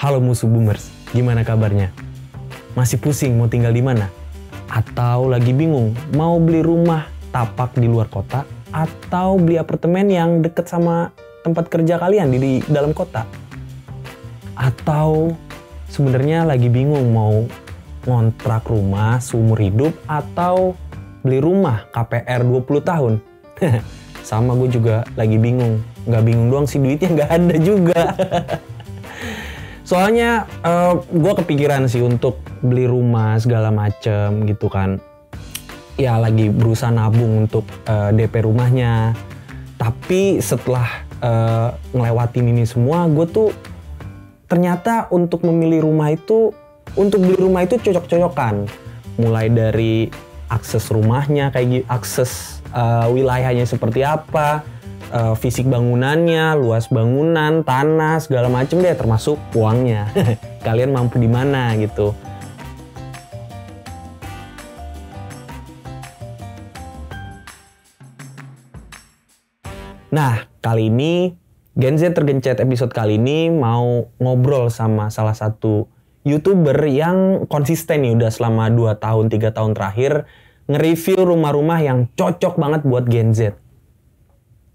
Halo musuh boomers, gimana kabarnya? Masih pusing mau tinggal di mana? Atau lagi bingung mau beli rumah tapak di luar kota atau beli apartemen yang deket sama tempat kerja kalian di dalam kota? Atau sebenarnya lagi bingung mau ngontrak rumah seumur hidup atau beli rumah KPR 20 tahun? Sama, gue juga lagi bingung. Nggak bingung doang sih, duitnya nggak ada juga. Soalnya gue kepikiran sih untuk beli rumah segala macem gitu kan. Ya lagi berusaha nabung untuk DP rumahnya. Tapi setelah ngelewatin ini semua, gue tuh ternyata untuk memilih rumah itu, untuk beli rumah itu cocok-cocokan. Mulai dari akses rumahnya, kayak akses wilayahnya seperti apa, fisik bangunannya, luas bangunan, tanah, segala macem deh, termasuk uangnya. Kalian mampu di mana gitu. Nah, kali ini Gen Z Tergencet episode kali ini mau ngobrol sama salah satu YouTuber yang konsisten nih udah selama 2 tahun, 3 tahun terakhir nge-review rumah-rumah yang cocok banget buat Gen Z.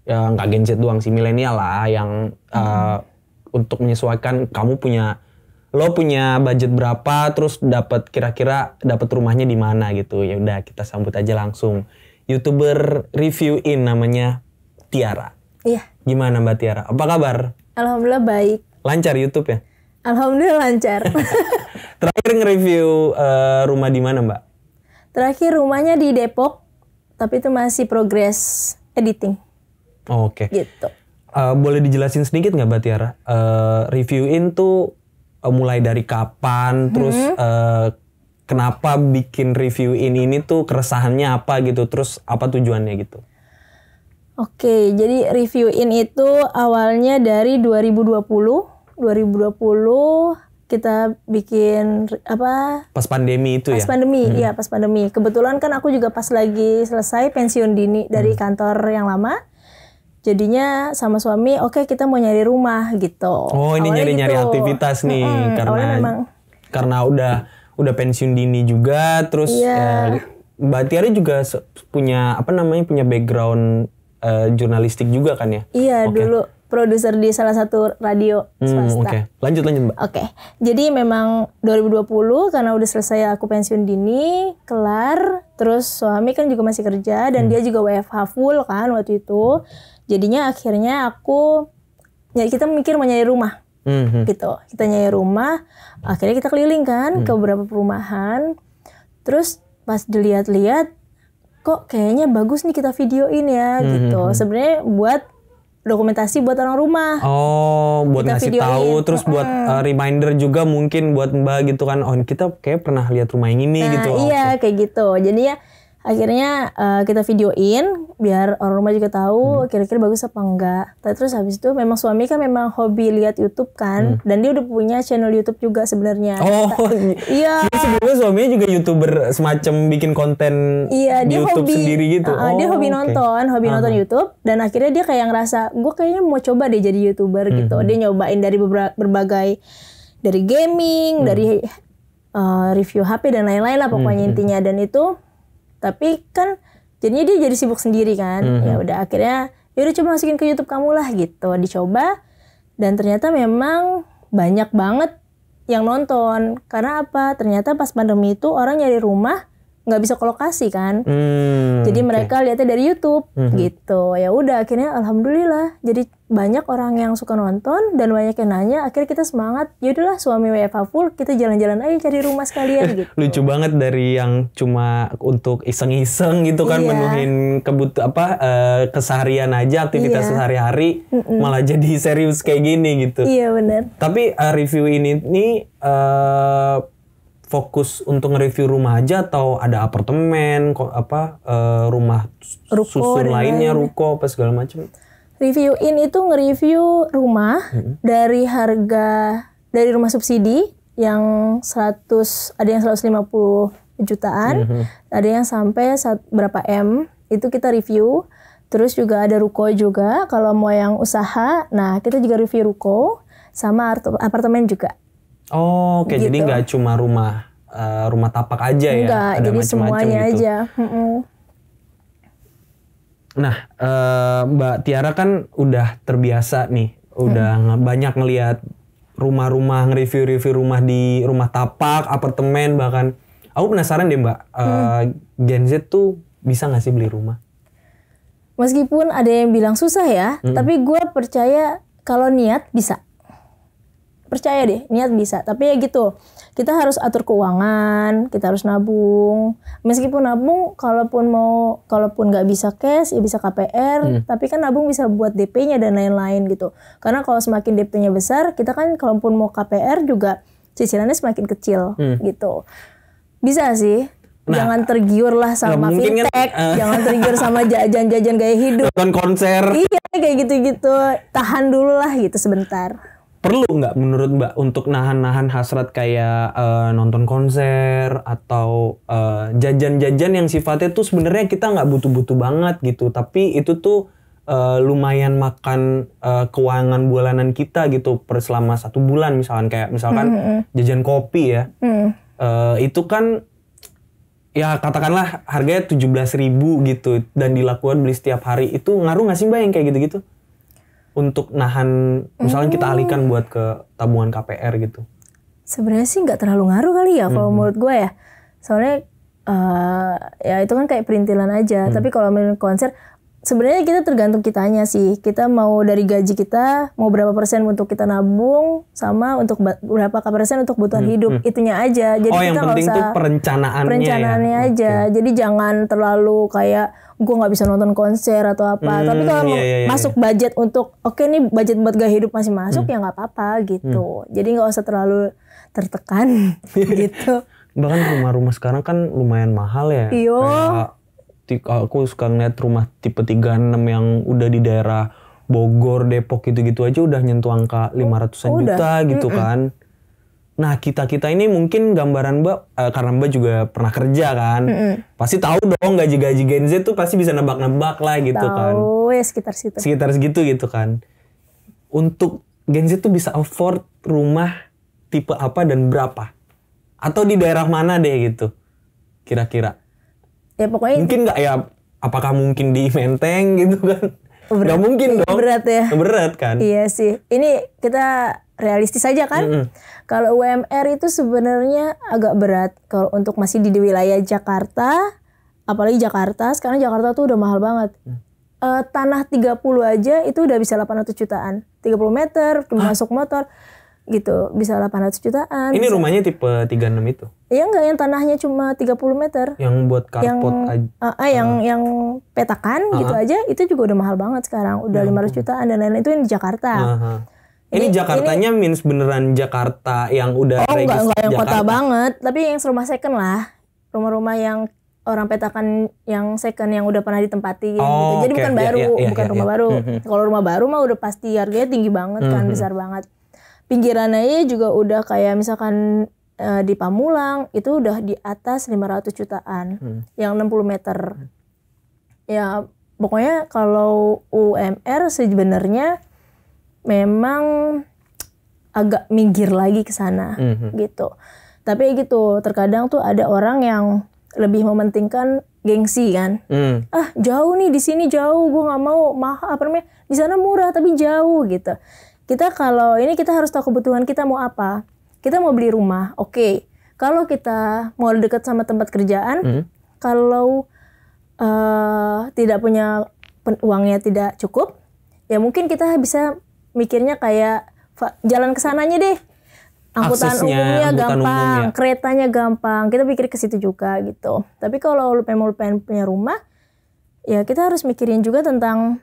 Ya nggak Gen Z doang sih, milenial lah yang untuk menyesuaikan lo punya budget berapa, terus kira-kira dapat rumahnya di mana gitu. Ya udah, kita sambut aja langsung YouTuber review-in, namanya Tiara. Iya. Gimana Mbak Tiara? Apa kabar? Alhamdulillah baik. Lancar YouTube ya? Alhamdulillah lancar. Terakhir nge-review rumah di mana Mbak? Terakhir rumahnya di Depok, tapi itu masih progress editing. Oh, oke. Gitu. Boleh dijelasin sedikit nggak Mbak Tiara? Review-in tuh mulai dari kapan, terus kenapa bikin review-in ini tuh, keresahannya apa gitu, terus apa tujuannya gitu? Oke, jadi review-in itu awalnya dari 2020 kita bikin apa? Pas pandemi itu pas ya? Pandemi, iya pas pandemi. Kebetulan kan aku juga pas lagi selesai pensiun dini dari kantor yang lama. Jadinya sama suami, oke, kita mau nyari rumah gitu. Oh, ini nyari-nyari gitu. aktivitas nih, Memang. karena udah pensiun dini juga, terus Iya. Mbak Tiara juga punya punya background jurnalistik juga kan ya? Iya, dulu produser di salah satu radio swasta. Oke. Lanjut Mbak. Oke, jadi memang 2020 karena udah selesai aku pensiun dini, kelar, terus suami kan juga masih kerja dan dia juga WFH full kan waktu itu. Jadinya akhirnya kita mikir mau nyari rumah, gitu. Kita nyari rumah, akhirnya kita keliling kan ke beberapa perumahan. Terus pas dilihat-lihat, kok kayaknya bagus nih kita videoin ya, gitu. Sebenarnya buat dokumentasi buat orang rumah. Oh, buat kita ngasih videoin. tahu, terus buat reminder juga mungkin buat Mbak gitu kan. Oh, kita kayak pernah lihat rumah yang ini gitu. Iya, kayak gitu. Jadi ya akhirnya kita videoin biar orang rumah juga tahu kira-kira bagus apa enggak. Terus habis itu memang suami kan memang hobi lihat YouTube kan, dan dia udah punya channel YouTube juga sebenarnya. Oh, iya. Jadi sebelumnya suaminya juga YouTuber semacam bikin konten di YouTube sendiri gitu. Dia hobi nonton YouTube, dan akhirnya dia kayak ngerasa, gue kayaknya mau coba deh jadi YouTuber gitu. Dia nyobain dari berbagai, dari gaming, dari review HP dan lain-lain lah pokoknya intinya. Dan itu, tapi kan jadinya dia jadi sibuk sendiri kan. Ya udah akhirnya yaudah coba masukin ke YouTube kamu lah gitu. Dicoba dan ternyata memang banyak banget yang nonton. Karena apa? Ternyata pas pandemi itu orang nyari rumah nggak bisa ke lokasi kan. Jadi mereka lihatnya dari YouTube gitu. Ya udah akhirnya alhamdulillah jadi banyak orang yang suka nonton dan banyak yang nanya. Akhirnya kita semangat. Yaudahlah, suami WFH full, kita jalan-jalan aja cari rumah sekalian gitu. Lucu banget, dari yang cuma untuk iseng-iseng gitu kan, menuhin keseharian aja, aktivitas sehari-hari, malah jadi serius kayak gini gitu. Iya benar. Tapi review ini fokus untuk nge-review rumah aja atau ada apartemen, rumah susun lainnya, ruko apa segala macam? Review-in itu nge-review rumah dari rumah subsidi yang ada yang 150 jutaan, ada yang sampai berapa M, itu kita review. Terus juga ada ruko juga, kalau mau yang usaha, nah kita juga review ruko, sama apartemen juga. Oh, oke. Jadi Gitu. nggak cuma rumah tapak aja ya? Enggak, Ada jadi macam-macam semuanya gitu. aja. Nah, Mbak Tiara kan udah terbiasa nih, udah banyak ngelihat rumah-rumah, nge-review rumah di rumah tapak, apartemen bahkan. Aku penasaran deh Mbak, Gen Z tuh bisa nggak sih beli rumah? Meskipun ada yang bilang susah ya, tapi gue percaya kalau niat bisa. Percaya deh, niat bisa. Tapi ya gitu, kita harus atur keuangan, kita harus nabung. Meskipun nabung, kalaupun nggak bisa cash, ya bisa KPR. Tapi kan nabung bisa buat DP-nya dan lain-lain gitu. Karena kalau semakin DP-nya besar, kita kan kalaupun mau KPR juga cicilannya semakin kecil gitu. Bisa sih. Jangan tergiur lah sama mungkin fintech, kan, jangan tergiur sama jajan-jajan gaya hidup. Nonton konser. Iya kayak gitu-gitu. Tahan dulu lah gitu sebentar. Perlu nggak menurut Mbak untuk nahan-nahan hasrat kayak nonton konser atau jajan-jajan yang sifatnya tuh sebenarnya kita nggak butuh-butuh banget gitu, tapi itu tuh lumayan makan keuangan bulanan kita gitu per selama 1 bulan misalkan jajan kopi ya. Itu kan ya katakanlah harganya 17.000 gitu dan dilakukan beli setiap hari, itu ngaruh nggak sih Mbak yang kayak gitu-gitu? Untuk nahan, misalnya kita alihkan buat ke tabungan KPR gitu. Sebenarnya sih nggak terlalu ngaruh kali ya kalau menurut gue ya. Soalnya ya itu kan kayak perintilan aja. Tapi kalau main konser, sebenarnya kita tergantung kitanya sih. Kita mau dari gaji kita, mau berapa persen untuk kita nabung, sama untuk berapa persen untuk kebutuhan hidup. Itunya aja. Jadi yang kita nggak penting usah tuh perencanaannya ya? aja. Jadi jangan terlalu kayak gue nggak bisa nonton konser atau apa. Tapi kalau masuk budget untuk oke nih budget buat gaya hidup masih masuk ya nggak apa-apa gitu. Jadi nggak usah terlalu tertekan gitu. Bahkan rumah-rumah sekarang kan lumayan mahal ya. Iyo. Kayak aku suka ngeliat rumah tipe 36 yang udah di daerah Bogor, Depok gitu-gitu aja udah nyentuh angka 500-an juta gitu kan. Nah kita ini mungkin gambaran Mbak, karena Mbak juga pernah kerja kan, pasti tahu dong gaji-gaji Gen Z tuh pasti bisa nebak-nebak lah gitu kan. Tahu ya sekitar situ. Sekitar segitu gitu kan. Untuk Gen Z tuh bisa afford rumah tipe apa dan berapa? Atau di daerah mana deh gitu, kira-kira? Ya pokoknya Mungkin nggak ya? Apakah mungkin di Menteng gitu kan? Nggak mungkin dong. berat ya. Berat kan? Iya sih. Ini kita realistis aja kan. Kalau UMR itu sebenarnya agak berat kalau untuk masih di wilayah Jakarta, apalagi Jakarta. Sekarang Jakarta tuh udah mahal banget. Tanah 30 aja itu udah bisa 800 jutaan. 30 meter, masuk motor gitu, bisa 800 jutaan. Ini rumahnya tipe 36 itu? Iya enggak, yang tanahnya cuma 30 meter. Yang buat carport aja? Yang petakan gitu aja, itu juga udah mahal banget sekarang. Udah 500 jutaan dan lain-lain, itu yang di Jakarta. Ini Jakartanya means beneran Jakarta yang udah enggak yang Jakarta. kota banget, tapi yang rumah second lah. Rumah-rumah yang orang petakan yang second yang udah pernah ditempati gitu. Jadi bukan baru, bukan rumah baru. Kalau rumah baru mah udah pasti harganya tinggi banget kan, besar banget. Pinggirannya juga udah kayak misalkan di Pamulang itu udah di atas 500 jutaan. Yang 60 meter. Ya pokoknya kalau UMR sebenarnya memang agak minggir lagi ke sana gitu. Tapi gitu, terkadang tuh ada orang yang lebih mementingkan gengsi kan. Jauh nih, di sini jauh, gue nggak mau mahal, apa namanya, di sana murah tapi jauh gitu. Kita kalau ini kita harus tahu kebutuhan kita mau apa. Kita mau beli rumah, oke. Kalau kita mau deket sama tempat kerjaan, kalau tidak punya uangnya tidak cukup, ya mungkin kita bisa mikirnya kayak jalan ke sananya deh. Angkutan umumnya gampang, keretanya gampang. Kita pikir ke situ juga gitu. Tapi kalau lu pengen punya rumah, ya kita harus mikirin juga tentang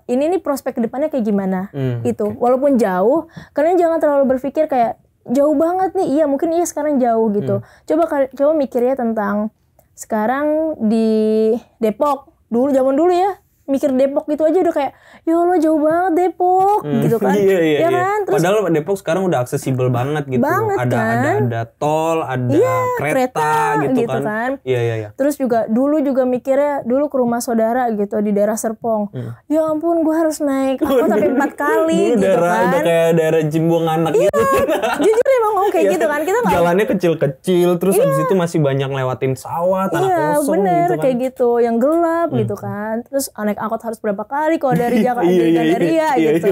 ini nih prospek kedepannya kayak gimana. Itu walaupun jauh, kalian jangan terlalu berpikir kayak jauh banget nih. Iya mungkin iya sekarang jauh gitu. Coba mikirnya tentang sekarang di Depok. Zaman dulu ya, mikir Depok gitu aja udah kayak ya Allah jauh banget Depok gitu kan. Iya. Kan? Terus padahal Depok sekarang udah aksesibel banget gitu. Banget, ada tol, ada kereta gitu kan. Iya. Terus juga dulu mikirnya dulu ke rumah saudara gitu di daerah Serpong. Ya ampun gue harus naik angkot sampai 4 kali dulu gitu kan. Udah kayak daerah Jimbuang anak gitu. Jujur emang ngomong kayak gitu kan. Kita jalannya kecil-kecil terus habis itu masih banyak lewatin sawah, tanah kosong bener, gitu kan. kayak gitu yang gelap gitu kan. Terus naik angkot harus berapa kali kalau dari Jakarta dari Gandaria gitu.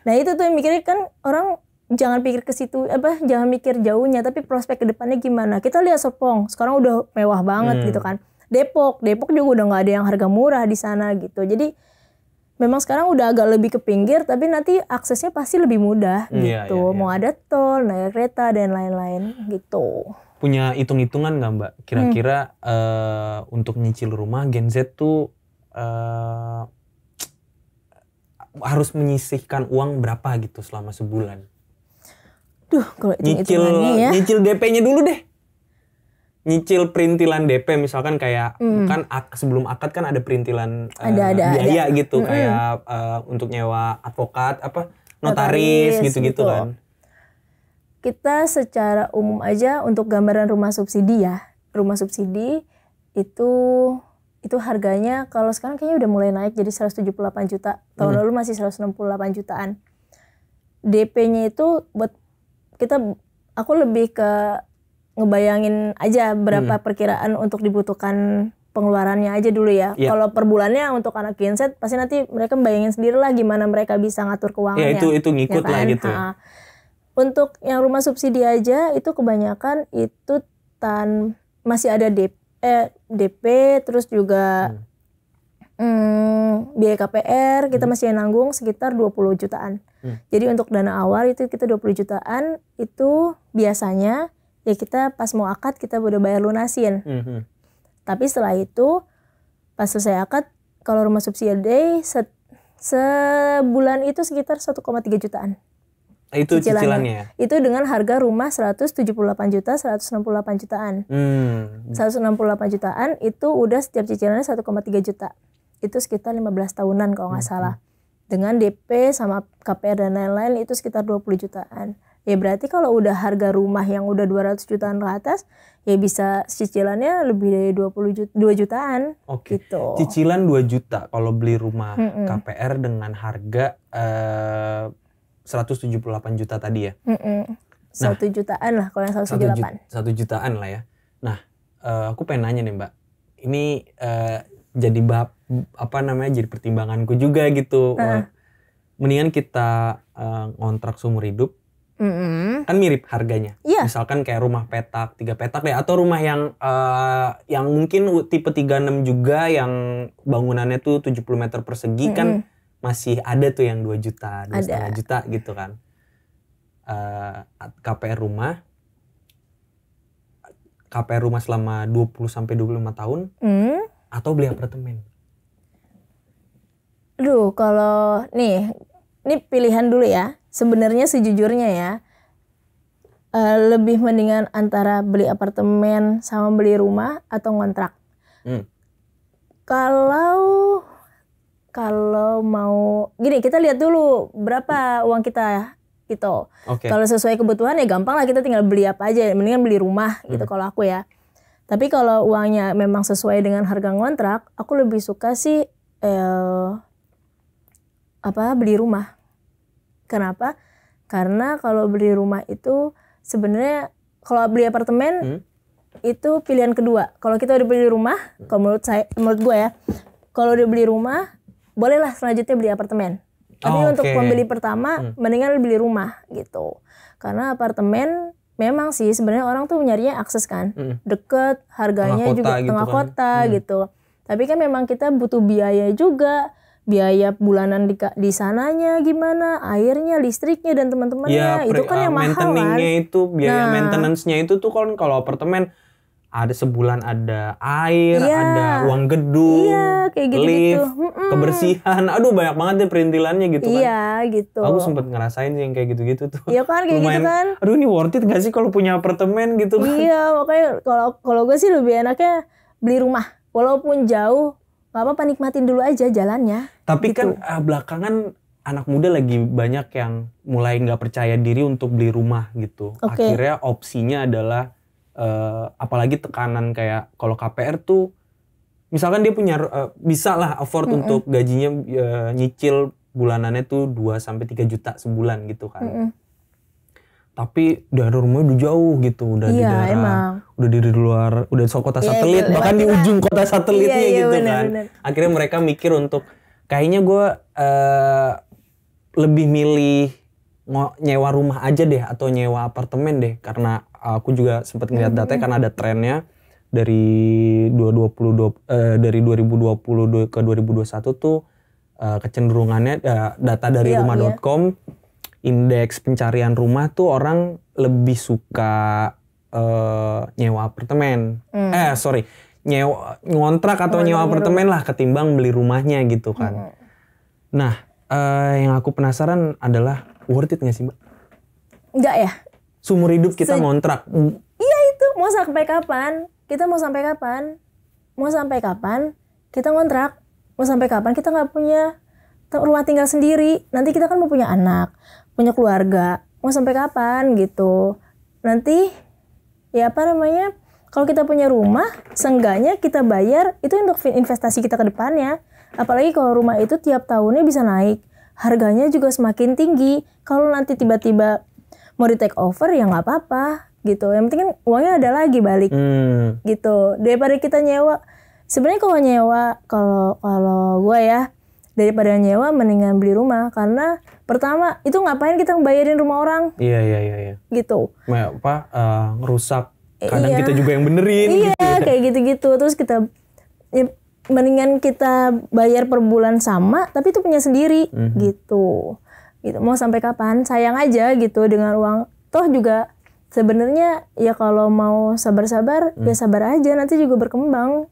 Nah itu tuh yang mikirnya kan orang jangan pikir ke situ jangan mikir jauhnya tapi prospek ke depannya gimana. Kita lihat Serpong sekarang udah mewah banget gitu kan. Depok juga udah nggak ada yang harga murah di sana gitu. Jadi memang sekarang udah agak lebih ke pinggir tapi nanti aksesnya pasti lebih mudah gitu. Mau ada tol, naik kereta dan lain-lain gitu. Punya hitung-hitungan nggak Mbak? Kira-kira untuk nyicil rumah Gen Z tuh harus menyisihkan uang berapa gitu selama sebulan? Duh, kalau hitung-hitungannya ya. Nyicil DP-nya dulu deh. Nyicil perintilan DP misalkan kayak kan sebelum akad kan ada perintilan biaya gitu kayak untuk nyewa advokat notaris gitu-gitu kan. Kita secara umum aja untuk gambaran rumah subsidi ya. Rumah subsidi itu harganya kalau sekarang kayaknya udah mulai naik jadi 178 juta. Tahun lalu masih 168 jutaan. DP-nya itu buat aku lebih ke ngebayangin aja berapa perkiraan untuk dibutuhkan pengeluarannya aja dulu ya. Kalau per bulannya untuk anak Gen Z pasti nanti mereka bayangin sendiri lah gimana mereka bisa ngatur keuangannya. Itu ngikut lah gitu. Untuk yang rumah subsidi aja itu kebanyakan itu masih ada DP terus juga biaya KPR kita masih nanggung sekitar 20 jutaan. Jadi untuk dana awal itu kita 20 jutaan itu biasanya ya kita pas mau akad kita udah bayar lunasin. Tapi setelah itu pas selesai akad kalau rumah subsidi sebulan itu sekitar 1,3 jutaan. Itu cicilannya ya? Itu dengan harga rumah 178 juta, 168 jutaan. 168 jutaan itu udah setiap cicilannya 1,3 juta. Itu sekitar 15 tahunan kalau nggak salah. Dengan DP sama KPR dan lain-lain itu sekitar 20 jutaan. Ya berarti kalau udah harga rumah yang udah 200 jutaan ke atas, ya bisa cicilannya lebih dari 2 jutaan. Oke. Gitu. Cicilan 2 juta kalau beli rumah KPR dengan harga 178 juta tadi ya. 1 jutaan lah kalau yang 178. 1 jutaan lah ya. Nah, aku pengen nanya nih Mbak. Ini jadi jadi pertimbanganku juga gitu. Mendingan kita ngontrak seumur hidup. Kan mirip harganya. Misalkan kayak rumah petak, 3 petak deh, atau rumah yang mungkin tipe 36 juga yang bangunannya tuh 70 meter persegi kan masih ada tuh yang 2 juta, 2,5 juta gitu kan. KPR rumah selama 20 sampai 25 tahun atau beli apartemen. Kalau ini pilihan dulu ya. Sebenarnya sejujurnya ya lebih mendingan antara beli apartemen sama beli rumah atau ngontrak. Kalau mau gini kita lihat dulu berapa uang kita gitu. Kalau sesuai kebutuhan ya gampang lah kita tinggal beli apa aja. Mendingan beli rumah gitu kalau aku ya. Tapi kalau uangnya memang sesuai dengan harga ngontrak, aku lebih suka sih beli rumah. Kenapa? Karena kalau beli rumah itu sebenarnya kalau beli apartemen itu pilihan kedua. Kalau kita udah beli rumah, kalau menurut gue ya, kalau udah beli rumah, bolehlah selanjutnya beli apartemen. Tapi untuk pembeli pertama, mendingan beli rumah gitu. Karena apartemen memang sih sebenarnya orang tuh nyarinya akses kan, deket, harganya juga tengah kota gitu. Tapi kan memang kita butuh biaya juga. Biaya bulanan di sananya gimana, airnya, listriknya dan teman-temannya itu kan yang mahal kan. Itu biaya maintenance-nya itu tuh kalau apartemen ada sebulan ada air, ada uang gedung, kayak lift, kebersihan, aduh banyak banget deh perintilannya gitu kan. Iya gitu. Aku sempet ngerasain sih yang kayak gitu-gitu tuh. Iya kan kayak lumayan, gitu kan. Aduh ini worth it gak sih kalau punya apartemen gitu kan. Iya makanya kalau gue sih lebih enaknya beli rumah, walaupun jauh. nggak apa-apa, nikmatin dulu aja jalannya. Tapi gitu. kan belakangan anak muda lagi banyak yang mulai nggak percaya diri untuk beli rumah gitu. Oke. Akhirnya opsinya adalah apalagi tekanan kayak kalau KPR tuh misalkan dia punya bisa lah afford untuk gajinya nyicil bulanannya tuh 2-3 juta sebulan gitu kan. Tapi daerah rumahnya udah jauh gitu, udah di Iya, daerah, emang. udah di luar, udah di kota Iya, satelit, itu bahkan di lewat ujung kota satelitnya Iya, gitu bener, kan. bener. Akhirnya mereka mikir untuk kayaknya gue lebih milih nyewa rumah aja deh atau nyewa apartemen deh, karena aku juga sempat ngeliat datanya karena ada trennya dari 2020 ke 2021 tuh kecenderungannya data dari Iya, rumah.com indeks pencarian rumah tuh orang lebih suka nyewa apartemen. Nyewa ngontrak atau nyewa apartemen lah ketimbang beli rumahnya gitu kan. Nah, yang aku penasaran adalah worth it gak sih, Mbak? Enggak ya? Seumur hidup kita ngontrak. Iya itu, mau sampai kapan? Kita mau sampai kapan? Mau sampai kapan kita ngontrak? Mau sampai kapan kita nggak punya rumah tinggal sendiri? Nanti kita kan mau punya anak, punya keluarga. Mau sampai kapan gitu? Nanti ya apa namanya? Kalau kita punya rumah, seenggaknya kita bayar itu untuk investasi kita ke depannya. Apalagi kalau rumah itu tiap tahunnya bisa naik, harganya juga semakin tinggi. Kalau nanti tiba-tiba mau di take over ya nggak apa-apa gitu. Yang penting kan uangnya ada lagi balik gitu. Daripada kita nyewa. Sebenarnya kalau gue ya, daripada nyewa mendingan beli rumah, karena pertama itu ngapain kita bayarin rumah orang? Iya. Gitu. Ngerusak. Kadang kita juga yang benerin. Iya, gitu ya. kayak gitu-gitu. Terus kita mendingan kita bayar per bulan sama, tapi itu punya sendiri gitu. Mau sampai kapan? Sayang aja gitu dengan uang. Toh juga sebenarnya ya kalau mau sabar-sabar ya sabar aja, nanti juga berkembang.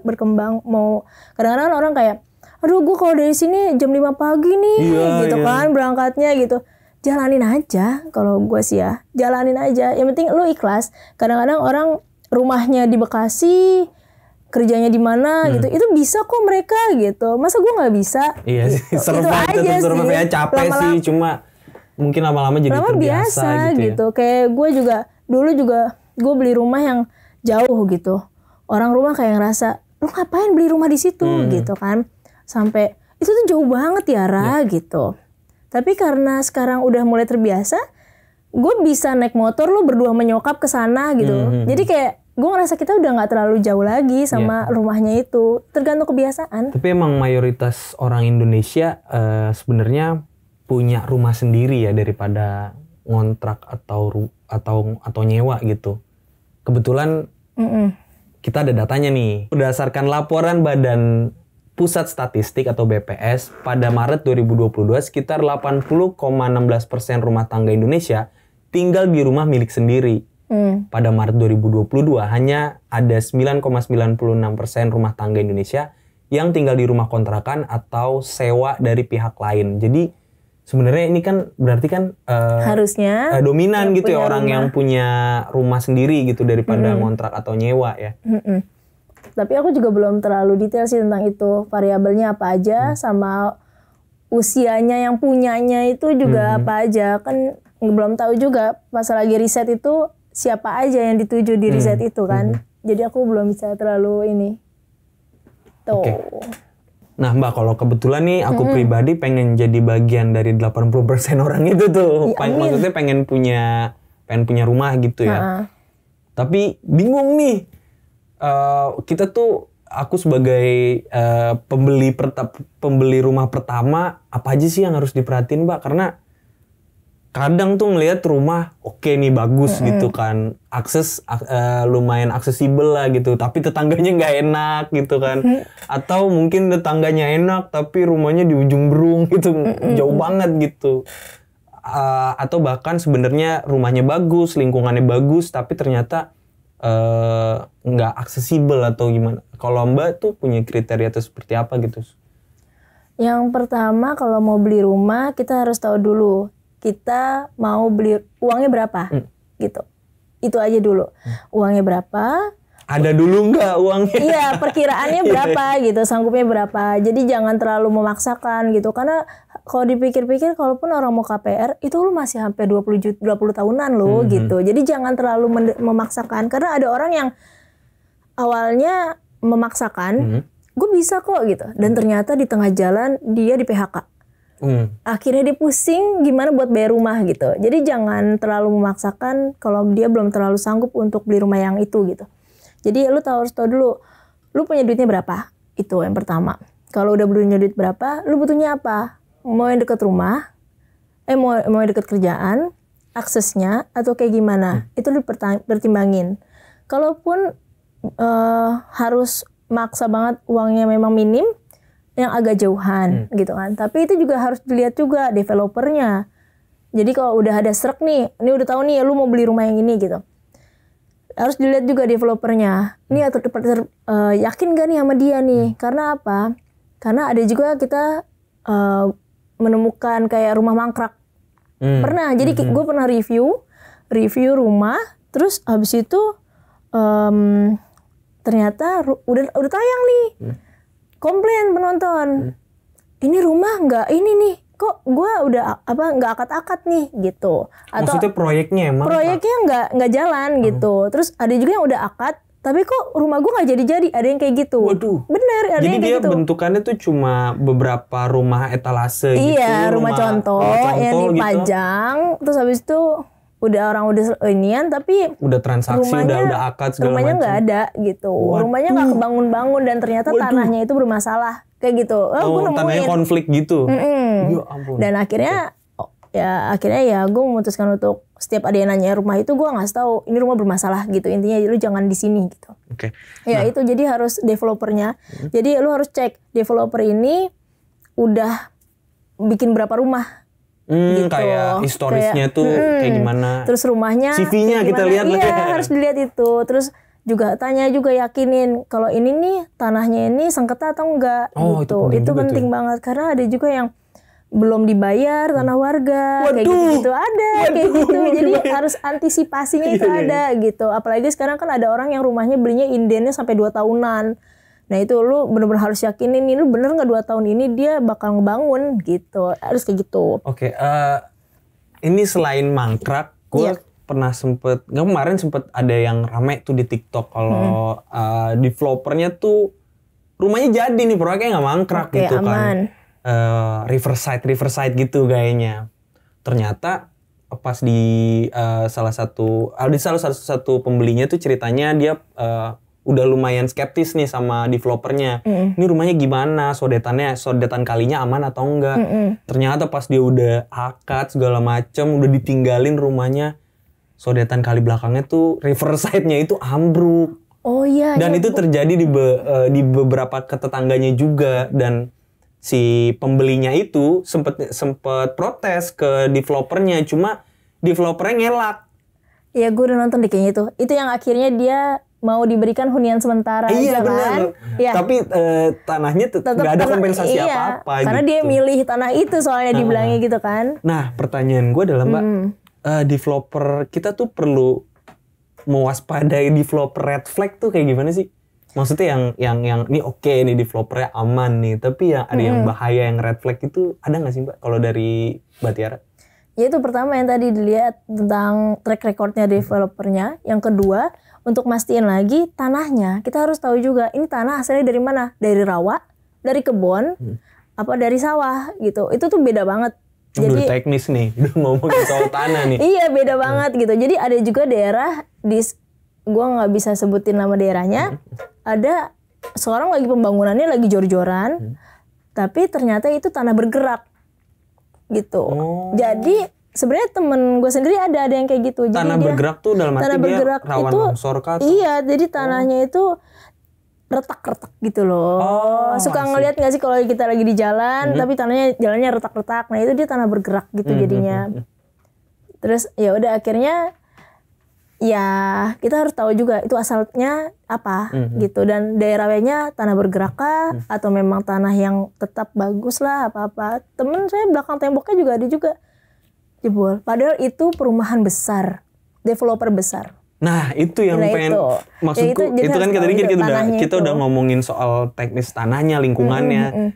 Berkembang. Mau kadang-kadang orang kayak, aduh gue kalau dari sini jam 5 pagi nih gitu kan berangkatnya gitu. Jalanin aja kalau gue sih ya, jalanin aja. Yang penting lu ikhlas. Kadang-kadang orang rumahnya di Bekasi, kerjanya di mana gitu, itu bisa kok mereka gitu. Masa gue nggak bisa? Iya gitu. sih, survive capek sih, cuma mungkin lama-lama jadi terbiasa gitu. Kayak gue juga dulu gue beli rumah yang jauh gitu. Orang rumah kayak ngerasa, lu ngapain beli rumah di situ gitu kan? Sampai itu tuh jauh banget ya gitu. Tapi karena sekarang udah mulai terbiasa, gue bisa naik motor lu berdua menyokap ke sana gitu. Jadi kayak gue ngerasa kita udah nggak terlalu jauh lagi sama rumahnya itu. Tergantung kebiasaan. Tapi emang mayoritas orang Indonesia sebenarnya punya rumah sendiri ya daripada ngontrak atau nyewa gitu. Kebetulan kita ada datanya nih. Berdasarkan laporan Badan Pusat Statistik atau BPS, pada Maret 2022 sekitar 80,16% rumah tangga Indonesia tinggal di rumah milik sendiri. Pada Maret 2022 hanya ada 9,96% rumah tangga Indonesia yang tinggal di rumah kontrakan atau sewa dari pihak lain. Jadi sebenarnya ini kan berarti kan harusnya dominan gitu ya orang yang punya rumah sendiri gitu daripada ngontrak atau nyewa ya. Tapi aku juga belum terlalu detail sih tentang itu, variabelnya apa aja, sama usianya yang punyanya itu juga apa aja. Kan belum tahu juga pas lagi riset itu siapa aja yang dituju di riset itu kan. Jadi aku belum bisa terlalu ini. Tuh. Okay. Nah Mbak, kalau kebetulan nih aku pribadi pengen jadi bagian dari 80% orang itu tuh. Maksudnya pengen punya rumah gitu ya. Tapi bingung nih. Kita tuh, aku sebagai pembeli rumah pertama, apa aja sih yang harus diperhatiin Mbak? Karena kadang tuh melihat rumah oke nih bagus gitu kan, akses lumayan aksesibel lah gitu, tapi tetangganya nggak enak gitu kan, atau mungkin tetangganya enak tapi rumahnya di ujung berung gitu, jauh banget gitu, atau bahkan sebenarnya rumahnya bagus, lingkungannya bagus, tapi ternyata nggak aksesibel atau gimana. Kalau Mbak tuh punya kriteria atau seperti apa gitu? Yang pertama kalau mau beli rumah kita harus tahu dulu kita mau beli uangnya berapa gitu. Itu aja dulu. Uangnya berapa, ada dulu nggak uangnya? Iya, perkiraannya berapa gitu, sanggupnya berapa. Jadi jangan terlalu memaksakan gitu. Karena kalau dipikir-pikir, kalaupun orang mau KPR, itu lu masih sampai 20 tahunan lo gitu. Jadi jangan terlalu memaksakan. Karena ada orang yang awalnya memaksakan, gue bisa kok gitu. Dan ternyata di tengah jalan dia di PHK. Akhirnya dia pusing gimana buat bayar rumah gitu. Jadi jangan terlalu memaksakan kalau dia belum terlalu sanggup untuk beli rumah yang itu gitu. Jadi lu harus tahu dulu, lu punya duitnya berapa? Itu yang pertama. Kalau udah punya duit berapa, lu butuhnya apa? Mau yang dekat rumah, mau yang dekat kerjaan, aksesnya, atau kayak gimana? Itu lu pertimbangin. Kalaupun harus maksa banget uangnya memang minim, yang agak jauhan gitu kan. Tapi itu juga harus dilihat juga developernya. Jadi kalau udah ada serak nih, ini udah tahu nih lu mau beli rumah yang ini gitu. Harus dilihat juga developernya. Ini yakin gak nih sama dia nih? Karena apa? Karena ada juga kita menemukan kayak rumah mangkrak. Pernah. Jadi gue pernah review rumah. Terus habis itu ternyata udah tayang nih. Komplain penonton. Ini rumah nggak ini nih. Kok gue udah nggak akad-akad nih gitu. Atau maksudnya proyeknya nggak jalan gitu. Terus ada juga yang udah akad, tapi kok rumah gue nggak jadi. Ada yang kayak gitu. Waduh. Bener. Ada jadi yang dia kayak gitu. bentukannya tuh cuma beberapa rumah etalase gitu. Iya, rumah contoh yang dipajang. Gitu. Terus habis itu orang udah inian, tapi udah transaksi, udah akad segala rumahnya macam. Nggak ada gitu. Rumahnya nggak kebangun-bangun dan ternyata tanahnya itu bermasalah. Kayak gitu. Tanahnya konflik gitu. Ya ampun. Dan akhirnya gue memutuskan untuk setiap ada yang nanya rumah itu gue ngasih tahu ini rumah bermasalah gitu. Intinya lu jangan di sini gitu. Oke. Itu jadi harus developernya. Jadi lu harus cek developer ini udah bikin berapa rumah. Gitu. Kayak historisnya tuh kayak gimana. Terus rumahnya CV-nya kita lihat. Iya, harus dilihat itu. Terus juga tanya juga yakinin kalau ini nih tanahnya ini sengketa atau enggak gitu. Itu penting banget karena ada juga yang belum dibayar tanah warga kayak gitu ada kayak gitu. Jadi harus antisipasinya itu ada gitu. Apalagi sekarang kan ada orang yang rumahnya belinya indennya sampai 2 tahunan. Nah itu lu bener-bener harus yakinin nih lu bener nggak 2 tahun ini dia bakal ngebangun gitu. Harus kayak gitu. Oke, ini selain mangkrak, gue pernah kemarin sempet ada yang rame tuh di TikTok kalau developernya tuh rumahnya jadi nih proyeknya nggak mangkrak gitu aman. Kan, riverside gitu kayaknya. Ternyata pas di salah satu pembelinya tuh ceritanya dia udah lumayan skeptis nih sama developernya. Ini rumahnya gimana? Sodetan kalinya aman atau enggak? Ternyata pas dia udah akad segala macem, udah ditinggalin rumahnya, sodetan kali belakangnya tuh riverside-nya itu ambruk. Oh iya. Dan itu terjadi di beberapa tetangganya juga. Dan si pembelinya itu sempet protes ke developernya, cuma developernya ngelak. Iya, gue udah nonton deh kayaknya itu. Itu yang akhirnya dia mau diberikan hunian sementara aja kan. Iya. Tapi tanahnya nggak ada kompensasi apa-apa. Karena gitu. dia milih tanah itu soalnya dibilangnya gitu kan. Nah pertanyaan gue adalah Mbak, developer kita tuh perlu mewaspadai developer red flag tuh kayak gimana sih? Maksudnya yang ini oke nih developernya aman nih, tapi yang ada yang bahaya yang red flag itu ada nggak sih Mbak? Kalau dari Mbak Tiara? Ya itu pertama yang tadi dilihat tentang track recordnya developernya. Yang kedua untuk mastiin lagi tanahnya, kita harus tahu juga ini tanah asalnya dari mana? Dari rawa, dari kebun, apa dari sawah gitu. Itu tuh beda banget. Jadi teknis nih, udah ngomongin soal tanah nih. Iya beda banget gitu. Jadi ada juga daerah gue nggak bisa sebutin nama daerahnya. Ada seorang lagi pembangunannya lagi jor-joran, tapi ternyata itu tanah bergerak gitu. Jadi sebenarnya temen gue sendiri ada yang kayak gitu. Jadi tanah bergerak tuh dalam arti dia rawan longsor kah? Iya, jadi tanahnya itu retak-retak gitu loh. Suka ngelihat nggak sih kalau kita lagi di jalan, tapi jalannya retak-retak. Nah itu dia tanah bergerak gitu jadinya. Terus ya udah akhirnya ya kita harus tahu juga itu asalnya apa gitu, dan daerahnya tanah bergerak kah atau memang tanah yang tetap bagus lah apa-apa. Temen saya belakang temboknya juga ada juga jebol. Padahal itu perumahan besar, developer besar. Nah itu yang Nah, pengen itu. maksudku Ya, jadi itu kan harus tadi tahu tanahnya kita itu. udah ngomongin soal teknis tanahnya, lingkungannya.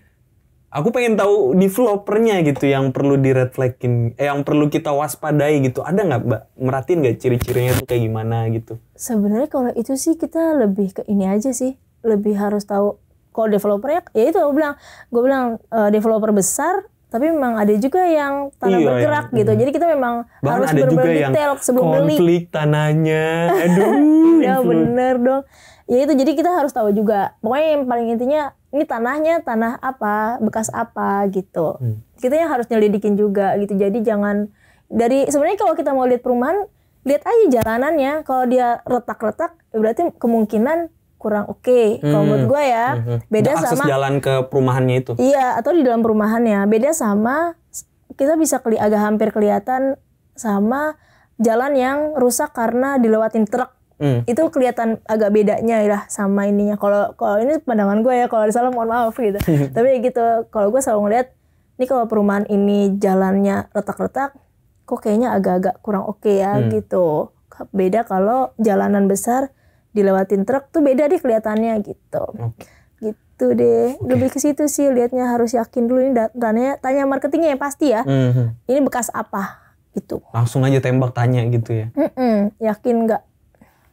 Aku pengen tahu developernya gitu yang perlu direflekin, yang perlu kita waspadai gitu. Ada nggak Mbak? Merhatiin nggak ciri-cirinya tuh kayak gimana gitu? Sebenarnya kalau itu sih kita lebih ke ini aja sih, lebih harus tahu. Kalau developernya, ya itu gue bilang developer besar, tapi memang ada juga yang tanah Iya, bergerak gitu. Jadi kita memang Bahkan harus ada juga benar-benar yang detail sebelum beli. konflik tanahnya. Aduh. Ya bener dong. Ya itu jadi kita harus tahu juga. Pokoknya yang paling intinya ini tanahnya tanah apa, bekas apa gitu. Kita yang harus nyelidikin juga gitu. Jadi jangan sebenarnya kalau kita mau lihat perumahan, lihat aja jalanannya. Kalau dia retak-retak, berarti kemungkinan kurang oke. Kalau menurut gue ya, beda Nggak akses sama jalan ke perumahannya itu. iya atau di dalam perumahannya. Beda sama kita bisa agak hampir kelihatan sama jalan yang rusak karena dilewatin truk. Itu kelihatan agak bedanya lah sama ininya. Kalau ini pandangan gue ya, kalau ada salah mohon maaf gitu. Tapi gitu, kalau gue selalu ngeliat, ini kalau perumahan ini jalannya retak-retak, kok kayaknya agak-agak kurang oke ya gitu. Beda kalau jalanan besar dilewatin truk tuh beda deh kelihatannya gitu. Gitu deh. Lebih ke situ sih liatnya, harus yakin dulu ini tanya marketingnya yang pasti ya. Ini bekas apa gitu. Langsung aja tembak tanya gitu ya. Yakin nggak?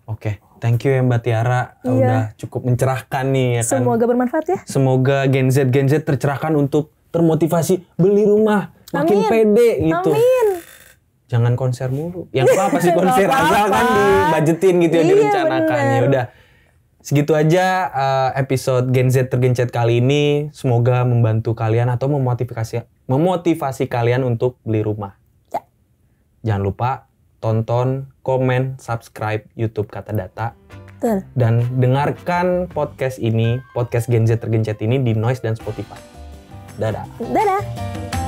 Oke, thank you ya Mbak Tiara. Iya. Udah cukup mencerahkan nih ya kan. Semoga bermanfaat ya. Semoga Gen Z tercerahkan untuk termotivasi beli rumah, makin Amin. pede gitu. Amin. Jangan konser mulu. Yang apa sih konser? Nggak Asal kan apa-apa. dibajetin gitu ya, Iya, direncanakan. bener. Ya udah. Segitu aja episode Gen Z tergencet kali ini. Semoga membantu kalian atau memotivasi kalian untuk beli rumah. Ya. Jangan lupa tonton, komen, subscribe YouTube Kata Data. Betul. Dan dengarkan podcast Gen Z tergencet ini di Noise dan Spotify. Dadah. Dadah.